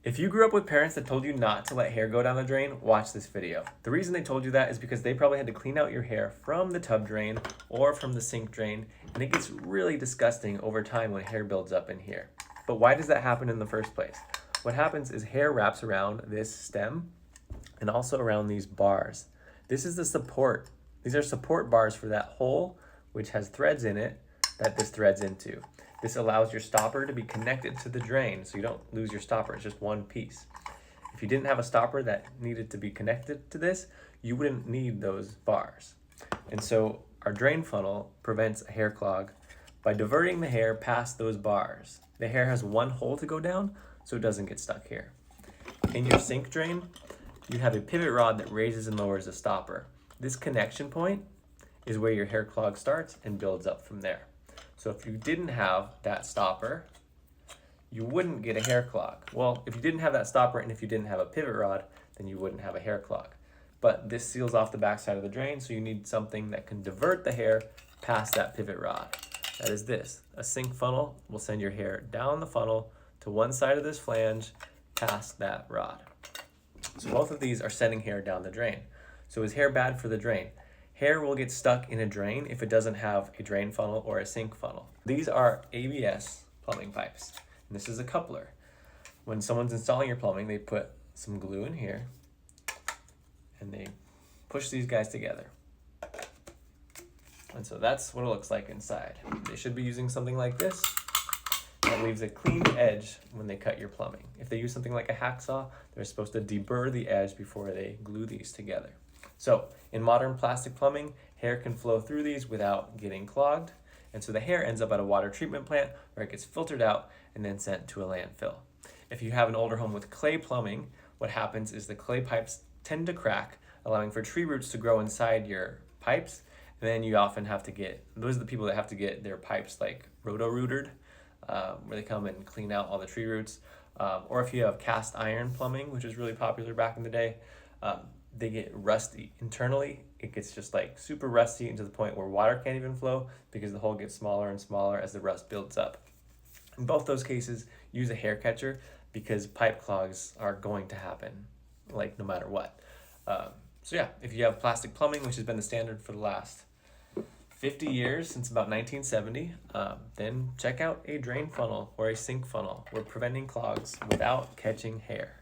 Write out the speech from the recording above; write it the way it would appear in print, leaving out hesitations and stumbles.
If you grew up with parents that told you not to let hair go down the drain, watch this video. The reason they told you that is because they probably had to clean out your hair from the tub drain or from the sink drain, and it gets really disgusting over time when hair builds up in here. But why does that happen in the first place? What happens is hair wraps around this stem and also around these bars. This is the support. These are support bars for that hole, which has threads in it that this threads into. This allows your stopper to be connected to the drain so you don't lose your stopper. It's just one piece. If you didn't have a stopper that needed to be connected to this, you wouldn't need those bars. And so our drain funnel prevents a hair clog by diverting the hair past those bars. The hair has one hole to go down so it doesn't get stuck here. In your sink drain, you have a pivot rod that raises and lowers the stopper. This connection point is where your hair clog starts and builds up from there. So if you didn't have that stopper, you wouldn't get a hair clog. Well, if you didn't have that stopper and if you didn't have a pivot rod, then you wouldn't have a hair clog. But this seals off the backside of the drain, so you need something that can divert the hair past that pivot rod. That is this. A sink funnel will send your hair down the funnel to one side of this flange past that rod. So both of these are sending hair down the drain. So is hair bad for the drain? Hair will get stuck in a drain if it doesn't have a drain funnel or a sink funnel. These are ABS plumbing pipes, and this is a coupler. When someone's installing your plumbing, they put some glue in here, and they push these guys together. And so that's what it looks like inside. They should be using something like this that leaves a clean edge when they cut your plumbing. If they use something like a hacksaw, they're supposed to deburr the edge before they glue these together. So in modern plastic plumbing, hair can flow through these without getting clogged. And so the hair ends up at a water treatment plant where it gets filtered out and then sent to a landfill. If you have an older home with clay plumbing, what happens is the clay pipes tend to crack, allowing for tree roots to grow inside your pipes. And then you often have to those are the people that have to get their pipes like roto-rooted, where they come and clean out all the tree roots. Or if you have cast iron plumbing, which was really popular back in the day, they get rusty internally. It gets just like super rusty and to the point where water can't even flow because the hole gets smaller and smaller as the rust builds up. In both those cases, use a hair catcher because pipe clogs are going to happen, like no matter what. So yeah, if you have plastic plumbing, which has been the standard for the last 50 years, since about 1970, then check out a drain funnel or a sink funnel. We're preventing clogs without catching hair.